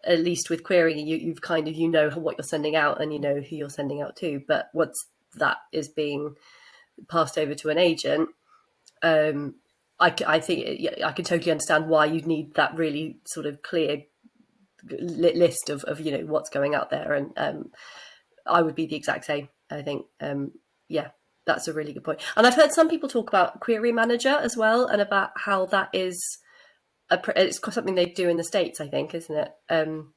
at least with querying, you've kind of, what you're sending out and you know who you're sending out to. But once that is being passed over to an agent, I think I can totally understand why you'd need that really sort of clear list of what's going out there. And I would be the exact same, I think. Yeah, that's a really good point. And I've heard some people talk about Query Manager as well, and about how that is it's something they do in the States, I think, isn't it? And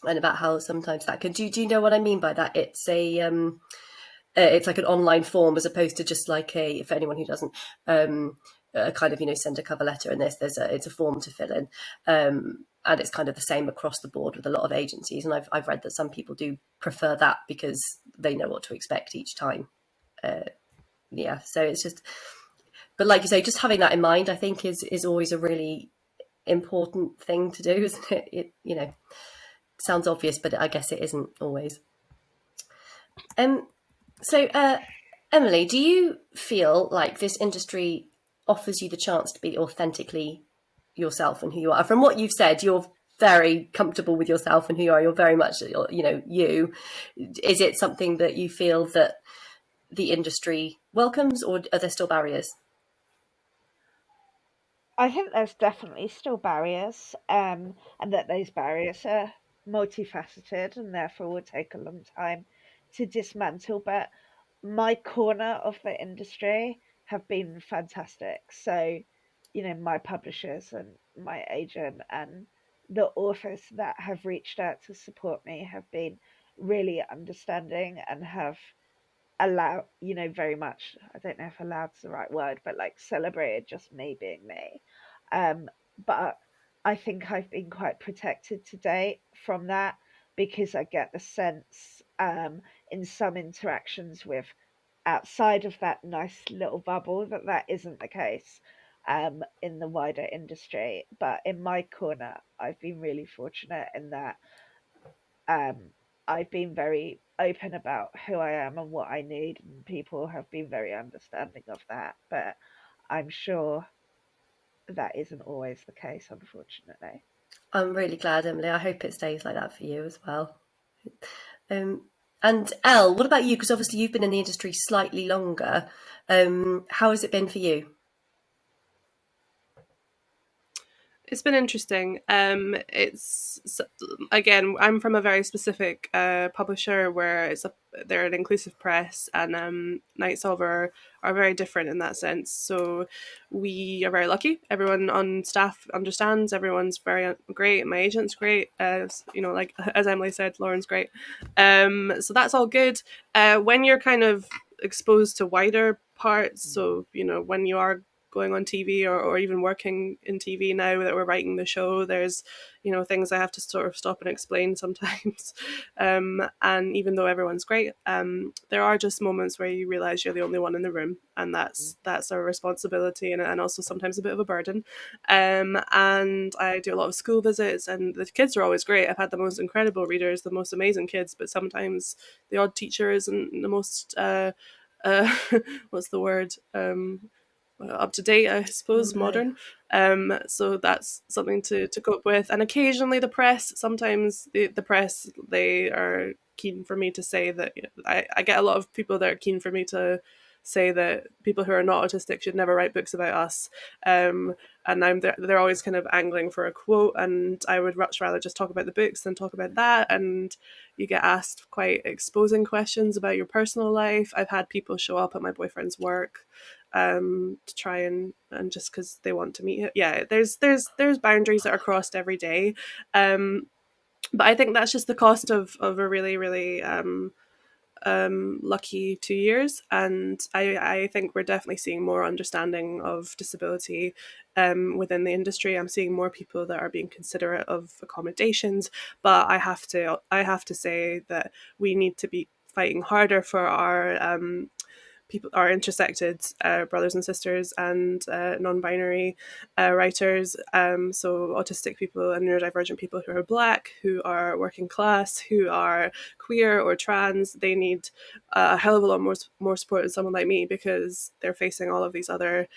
about how sometimes that can do you know what I mean by that? It's it's like an online form, as opposed to just like for anyone who doesn't, kind of send a cover letter, and it's a form to fill in, and it's kind of the same across the board with a lot of agencies. And I've read that some people do prefer that because they know what to expect each time. Yeah, so it's just, but like you say, just having that in mind, I think is always a really important thing to do, isn't it? It sounds obvious, but I guess it isn't always. So, Emily, do you feel like this industry offers you the chance to be authentically yourself and who you are? From what you've said, you're very comfortable with yourself and who you are. You're very much, you. Is it something that you feel that the industry welcomes, or are there still barriers? I think there's definitely still barriers, and that those barriers are multifaceted and therefore will take a long time to dismantle. But my corner of the industry have been fantastic. So, my publishers and my agent and the authors that have reached out to support me have been really understanding and have allow very much, I don't know if allows the right word, but like celebrated just me being me. But I think I've been quite protected to date from that, because I get the sense in some interactions with outside of that nice little bubble that isn't the case in the wider industry. But in my corner, I've been really fortunate in that um, I've been very open about who I am and what I need, and people have been very understanding of that. But I'm sure that isn't always the case, unfortunately. I'm really glad, Emily. I hope it stays like that for you as well. And Elle, what about you? Because obviously you've been in the industry slightly longer. How has it been for you? It's been interesting. It's again, I'm from a very specific publisher where they're an inclusive press, and Night Solver are very different in that sense. So we are very lucky. Everyone on staff understands. Everyone's very great. My agent's great. Like as Emily said, Lauren's great. So that's all good. When you're kind of exposed to wider parts, so when you are going on TV, or even working in TV now that we're writing the show, there's things I have to sort of stop and explain sometimes. And even though everyone's great, there are just moments where you realize you're the only one in the room, and that's a responsibility, and also sometimes a bit of a burden. And I do a lot of school visits, and the kids are always great. I've had the most incredible readers, the most amazing kids, but sometimes the odd teacher isn't the most what's the word, up to date, I suppose, modern. So that's something to cope with. And occasionally the press, sometimes the press, they are keen for me to say that, I get a lot of people that are keen for me to say that people who are not autistic should never write books about us. And they're always kind of angling for a quote, and I would much rather just talk about the books than talk about that. And you get asked quite exposing questions about your personal life. I've had people show up at my boyfriend's work to try and just because they want to meet him. Yeah, there's boundaries that are crossed every day. But I think that's just the cost of a really, really lucky 2 years, and I think we're definitely seeing more understanding of disability within the industry. I'm seeing more people that are being considerate of accommodations, but I have to say that we need to be fighting harder for our people, our intersected brothers and sisters and non-binary writers, so autistic people and neurodivergent people who are Black, who are working class, who are queer or trans. They need a hell of a lot more support than someone like me, because they're facing all of these other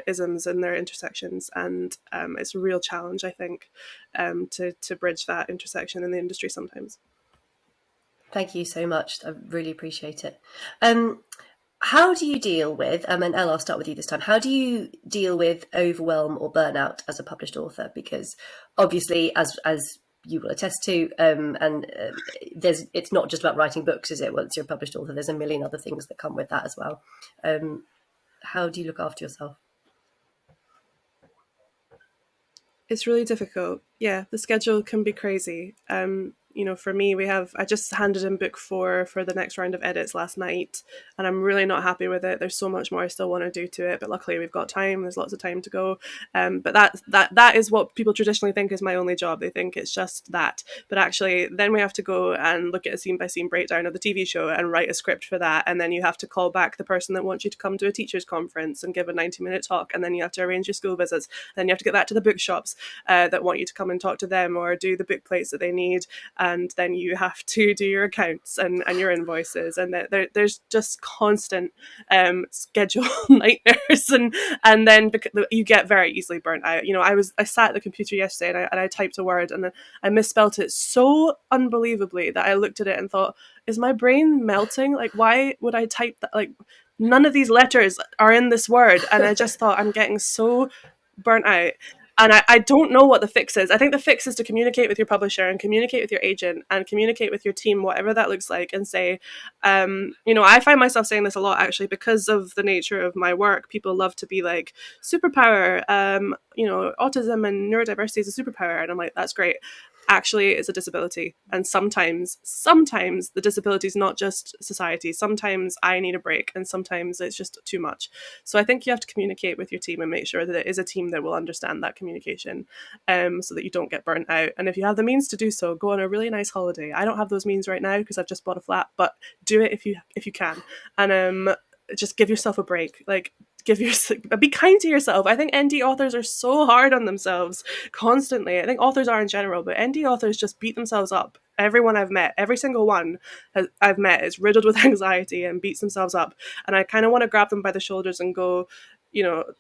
isms in their intersections, and it's a real challenge, I think, to bridge that intersection in the industry sometimes. Thank you so much. I really appreciate it. How do you deal with, and Elle, I'll start with you this time. How do you deal with overwhelm or burnout as a published author? Because obviously, as you will attest to, it's not just about writing books, is it? Once you're a published author, there's a million other things that come with that as well. How do you look after yourself? It's really difficult. Yeah, the schedule can be crazy. For me, I just handed in book 4 for the next round of edits last night, and I'm really not happy with it. There's so much more I still want to do to it, but luckily we've got time. There's lots of time to go. But that is what people traditionally think is my only job. They think it's just that. But actually, then we have to go and look at a scene-by-scene breakdown of the TV show and write a script for that. And then you have to call back the person that wants you to come to a teacher's conference and give a 90-minute talk. And then you have to arrange your school visits. Then you have to get that to the bookshops that want you to come and talk to them or do the book plates that they need. And then you have to do your accounts and your invoices, and there's just constant schedule nightmares, and then you get very easily burnt out. I sat at the computer yesterday and I typed a word and I misspelt it so unbelievably that I looked at it and thought, is my brain melting? Like, why would I type that? Like, none of these letters are in this word, and I just thought, I'm getting so burnt out. And I don't know what the fix is. I think the fix is to communicate with your publisher and communicate with your agent and communicate with your team, whatever that looks like, and say, I find myself saying this a lot, actually, because of the nature of my work. People love to be like, superpower, autism and neurodiversity is a superpower. And I'm like, that's great. Actually, it's a disability. And sometimes the disability is not just society. Sometimes I need a break, and sometimes it's just too much. So I think you have to communicate with your team and make sure that it is a team that will understand that communication, so that you don't get burnt out. And if you have the means to do so, go on a really nice holiday. I don't have those means right now because I've just bought a flat, but do it if you can. And just give yourself a break. Like, be kind to yourself. I think ND authors are so hard on themselves constantly. I think authors are in general, but ND authors just beat themselves up. Everyone I've met, every single one I've met is riddled with anxiety and beats themselves up. And I kind of want to grab them by the shoulders and go,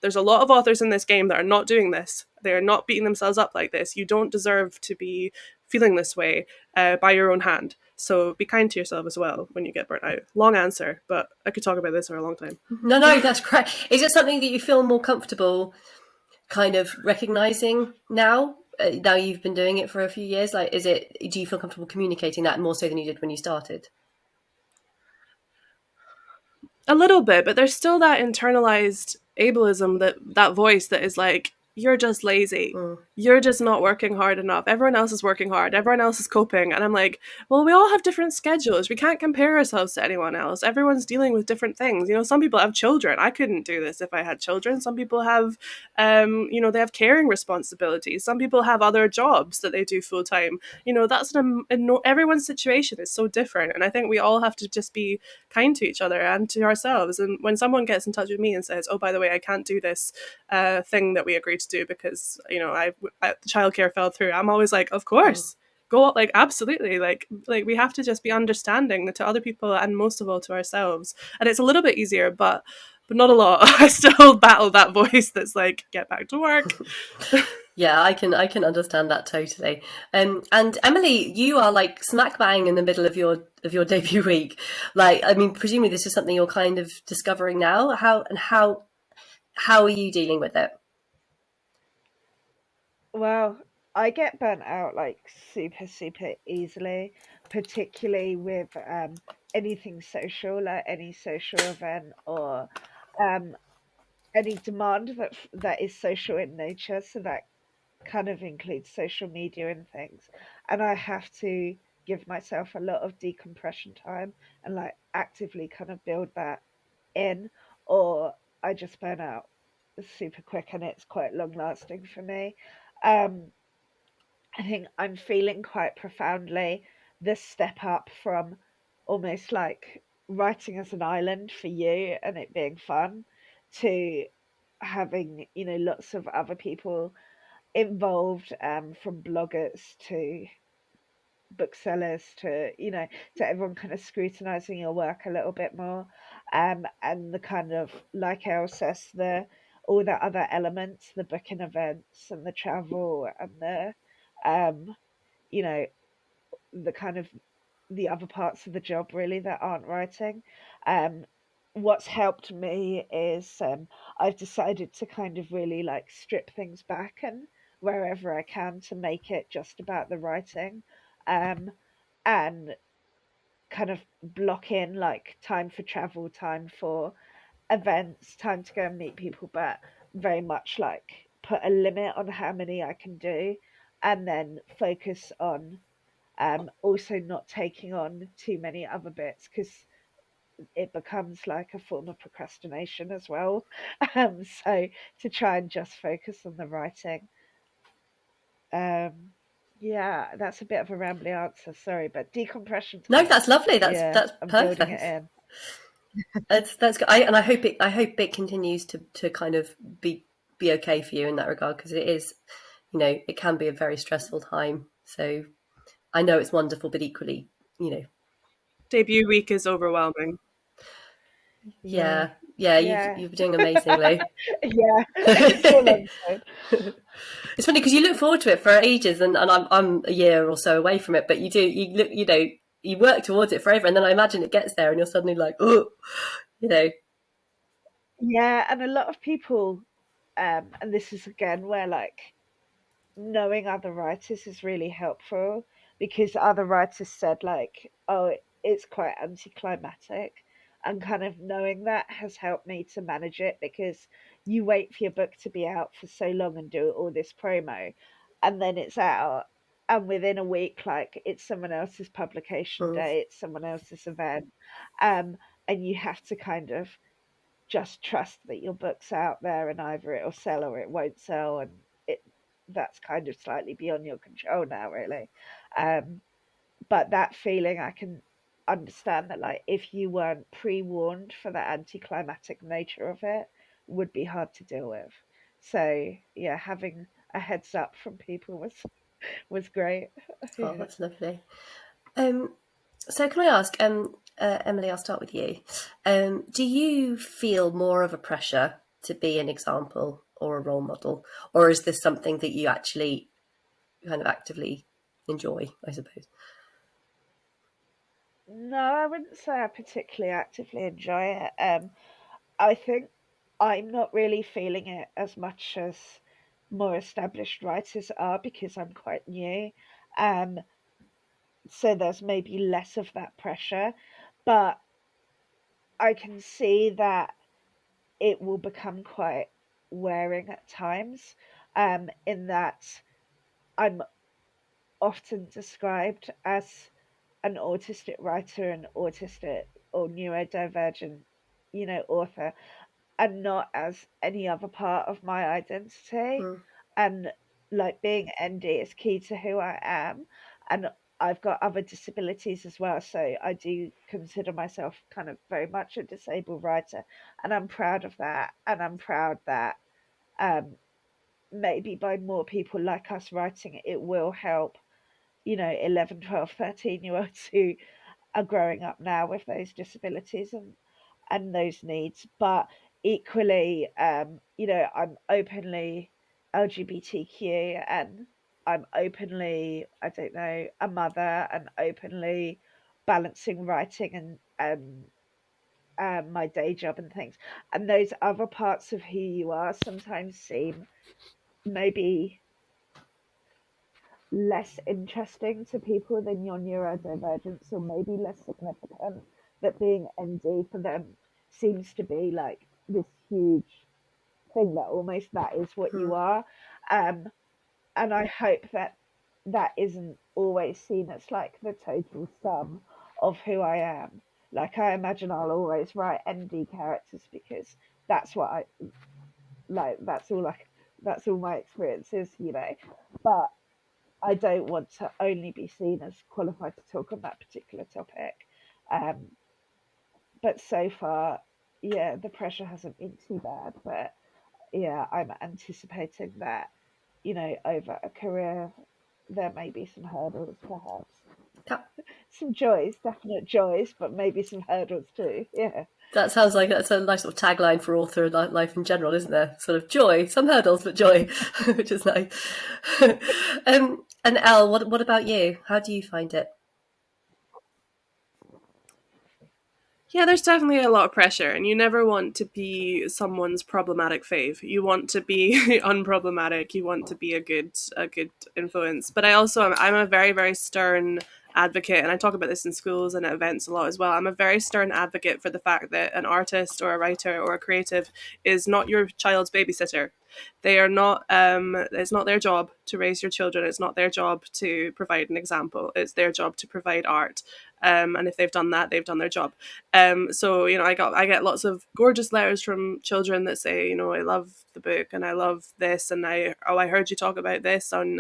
there's a lot of authors in this game that are not doing this. They're not beating themselves up like this. You don't deserve to be feeling this way by your own hand. So be kind to yourself as well when you get burnt out. Long answer, but I could talk about this for a long time. No, that's great. Is it something that you feel more comfortable kind of recognizing now? Now you've been doing it for a few years, like, do you feel comfortable communicating that more so than you did when you started? A little bit, but there's still that internalized ableism, that voice that is like, you're just lazy. You're just not working hard enough. Everyone else is working hard. Everyone else is coping. And I'm like, well, we all have different schedules. We can't compare ourselves to anyone else. Everyone's dealing with different things. Some people have children. I couldn't do this if I had children. Some people have, they have caring responsibilities. Some people have other jobs that they do full time. Everyone's situation is so different. And I think we all have to just be kind to each other and to ourselves. And when someone gets in touch with me and says, oh, by the way, I can't do this thing that we agreed to do because childcare fell through, I'm always like, of course, go, like, absolutely, like we have to just be understanding to other people and most of all to ourselves. And it's a little bit easier, but but not a lot. I still battle that voice that's like, get back to work. Yeah, I can understand that totally. And Emily, you are like smack bang in the middle of your debut week. Like, I mean, presumably this is something you're kind of discovering now. How are you dealing with it? Well, I get burnt out like super, super easily, particularly with anything social, like any social event or um, any demand that is social in nature. So that kind of includes social media and things. And I have to give myself a lot of decompression time and like actively kind of build that in, or I just burn out super quick and it's quite long lasting for me. Um, I think I'm feeling quite profoundly this step up from almost like writing as an island for you and it being fun to having, lots of other people involved, from bloggers to booksellers to, to everyone kind of scrutinizing your work a little bit more. And the kind of, like Elle says, all the other elements, the booking events and the travel and um, you know, the kind of the other parts of the job really that aren't writing. Um, what's helped me is I've decided to kind of really like strip things back and wherever I can to make it just about the writing, um, and kind of block in like time for travel, time for events, time to go and meet people, but very much like put a limit on how many I can do and then focus on also not taking on too many other bits because it becomes like a form of procrastination as well. So to try and just focus on the writing. Um, yeah, that's a bit of a rambly answer, sorry, but decompression No, time. that's lovely. Yeah, That's I'm building it perfect. in. That's good. And I hope it continues to kind of be okay for you in that regard, because it is, it can be a very stressful time. So I know it's wonderful, but equally, you know, Debut week is overwhelming. Yeah, yeah, yeah, you're doing amazingly. yeah. It's all I'm saying. It's funny because you look forward to it for ages, and I'm a year or so away from it, but you look, you work towards it forever, and then I imagine it gets there, and you're suddenly like, oh, you know. Yeah, and a lot of people, and this is again where like knowing other writers is really helpful because other writers said like, oh, it's quite anticlimactic, and kind of knowing that has helped me to manage it because you wait for your book to be out for so long and do all this promo and then it's out, and within a week like it's someone else's publication Mm. day, it's someone else's event, um and you have to kind of just trust that your book's out there and either it'll sell or it won't sell, and it that's kind of slightly beyond your control now really. But that feeling I can understand that like if you weren't pre-warned for the anticlimactic nature of it would be hard to deal with. So yeah, having a heads up from people was great. Oh, Yeah. that's lovely. So can I ask, Emily, I'll start with you. Do you feel more of a pressure to be an example or a role model, or is this something that you actually kind of actively enjoy, I suppose? No, I wouldn't say I particularly actively enjoy it. I think I'm not really feeling it as much as more established writers are because I'm quite new. Um, so there's maybe less of that pressure, but I can see that it will become quite wearing at times, in that I'm often described as an autistic writer, an autistic or neurodivergent, author, and not as any other part of my identity. Mm. And like being ND is key to who I am. And I've got other disabilities as well. So I do consider myself kind of very much a disabled writer. And I'm proud of that. And I'm proud that um, maybe by more people like us writing it, it will help, 11, 12, 13 year olds who are growing up now with those disabilities and those needs. But equally, I'm openly LGBTQ, and I'm openly, I don't know, a mother, and openly balancing writing and my day job and things. And those other parts of who you are sometimes seem maybe less interesting to people than your neurodivergence, or maybe less significant, that being ND for them seems to be like this huge thing, that almost that is what you are. And I hope that that isn't always seen as like the total sum of who I am. Like, I imagine I'll always write ND characters because that's what I like, that's all my experience is, but I don't want to only be seen as qualified to talk on that particular topic. Um, but so far, yeah, the pressure hasn't been too bad. But yeah, I'm anticipating that, over a career, there may be some hurdles, perhaps. Some joys, definite joys, but maybe some hurdles too. Yeah. That sounds like that's a nice sort of tagline for author life in general, isn't there? Sort of joy, some hurdles, but joy, which is nice. And Elle, what about you? How do you find it? Yeah, there's definitely a lot of pressure, and you never want to be someone's problematic fave. You want to be unproblematic. You want to be a good influence. But I'm a very very stern advocate, and I talk about this in schools and at events a lot as well. I'm a very stern advocate for the fact that an artist or a writer or a creative is not your child's babysitter. They are not. It's not their job to raise your children. It's not their job to provide an example. It's their job to provide art. And if they've done that, they've done their job. So I get lots of gorgeous letters from children that say, I love the book and I love this, and I heard you talk about this, and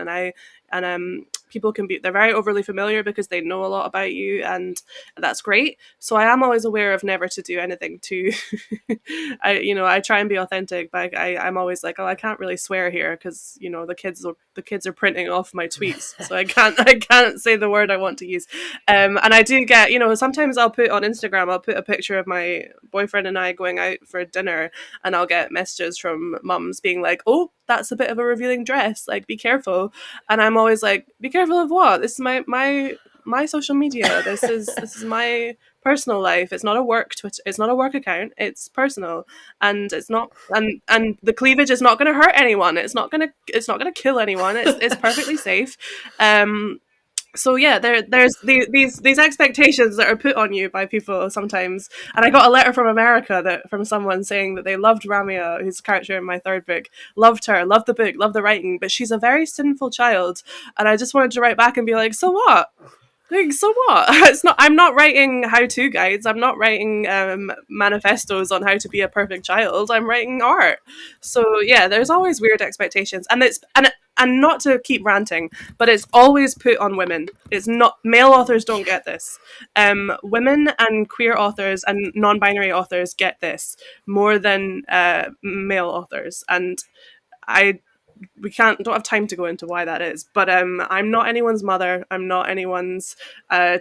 people they're very overly familiar because they know a lot about you, and that's great. So I am always aware of never to do anything to I try and be authentic, but I'm always like, oh, I can't really swear here because the kids are printing off my tweets, so I can't say the word I want to use. And I do get, sometimes I'll put on Instagram, I'll put a picture of my boyfriend and I going out for dinner, and I'll get messages from mums being like, oh, that's a bit of a revealing dress, like, be careful. And I'm always like, be careful of what? This is my social media. This is my personal life. It's not a work Twitter. It's not a work account. It's personal, and it's not. And the cleavage is not going to hurt anyone. It's not going to kill anyone. It's perfectly safe. So yeah, there's these expectations that are put on you by people sometimes. And I got a letter from America from someone saying that they loved Ramia, who's a character in my third book, loved her, loved the book, loved the writing, but she's a very sinful child. And I just wanted to write back and be like, so what? Like, so what? It's not. I'm not writing how-to guides. I'm not writing manifestos on how to be a perfect child. I'm writing art. So yeah, there's always weird expectations, and not to keep ranting, but it's always put on women. It's not, male authors don't get this. Women and queer authors and non-binary authors get this more than male authors, and I we don't have time to go into why that is, but I'm not anyone's mother, I'm not anyone's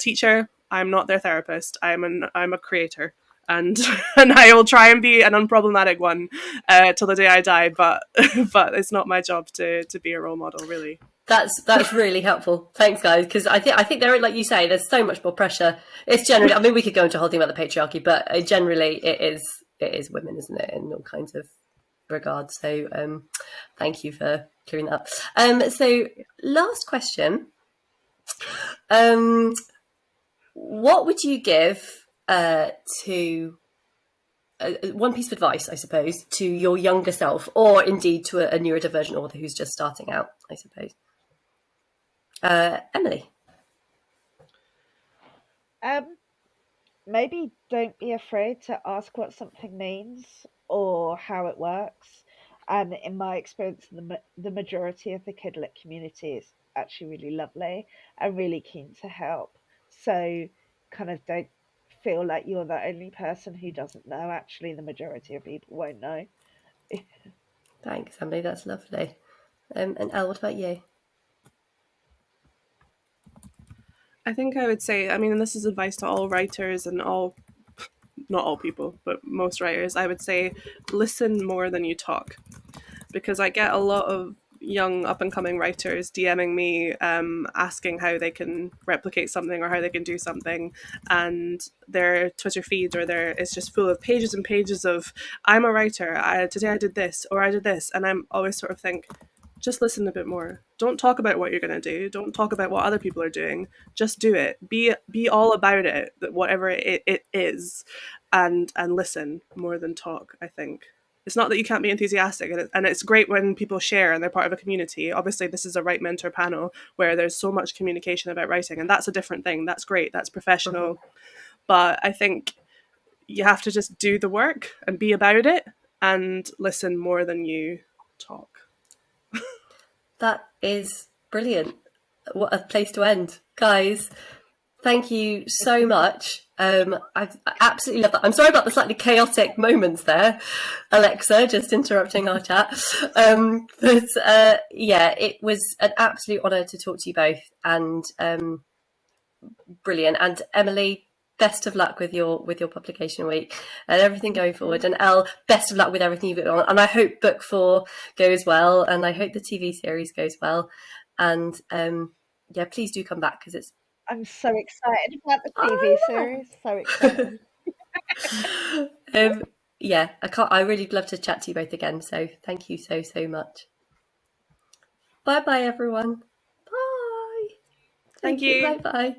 teacher, I'm not their therapist, I'm a creator, and and I will try and be an unproblematic one till the day I die, but but it's not my job to be a role model, really. That's really helpful. Thanks, guys, because I think there, like you say, there's so much more pressure. It's generally, I mean, we could go into a whole thing about the patriarchy, but generally it is women, isn't it, in all kinds of regards. So thank you for clearing that up. So last question, what would you give to one piece of advice, I suppose, to your younger self, or indeed to a neurodivergent author who's just starting out, I suppose? Emily? Maybe don't be afraid to ask what something means or how it works. And in my experience, the majority of the kidlit community is actually really lovely and really keen to help. So kind of don't feel like you're the only person who doesn't know. Actually, the majority of people won't know. Thanks, Emily. That's lovely. And Elle, what about you? I think I would say, I mean, and this is advice to all writers and all not all people, but most writers, I would say listen more than you talk, because I get a lot of young up and coming writers DMing me, asking how they can replicate something or how they can do something, and their Twitter feed or their it's just full of pages and pages of I'm a writer. Today I did this or I did this, and I'm always sort of think, just listen a bit more. Don't talk about what you're going to do. Don't talk about what other people are doing. Just do it. Be all about it, whatever it is, and listen more than talk, I think. It's not that you can't be enthusiastic, and it's great when people share and they're part of a community. Obviously, this is a WriteMentor panel where there's so much communication about writing, and that's a different thing. That's great. That's professional. But I think you have to just do the work and be about it and listen more than you talk. That is brilliant. What a place to end. Guys, thank you so much. I absolutely love that. I'm sorry about the slightly chaotic moments there, Alexa, just interrupting our chat. But yeah, it was an absolute honour to talk to you both, and brilliant. And Emily, best of luck with your publication week and everything going forward. And Elle, best of luck with everything you've got on. And I hope book 4 goes well, and I hope the TV series goes well. And yeah, please do come back, because I'm so excited about the TV series. So excited. Yeah, I really love to chat to you both again. So thank you so much. Bye everyone. Bye. Thank you. Bye.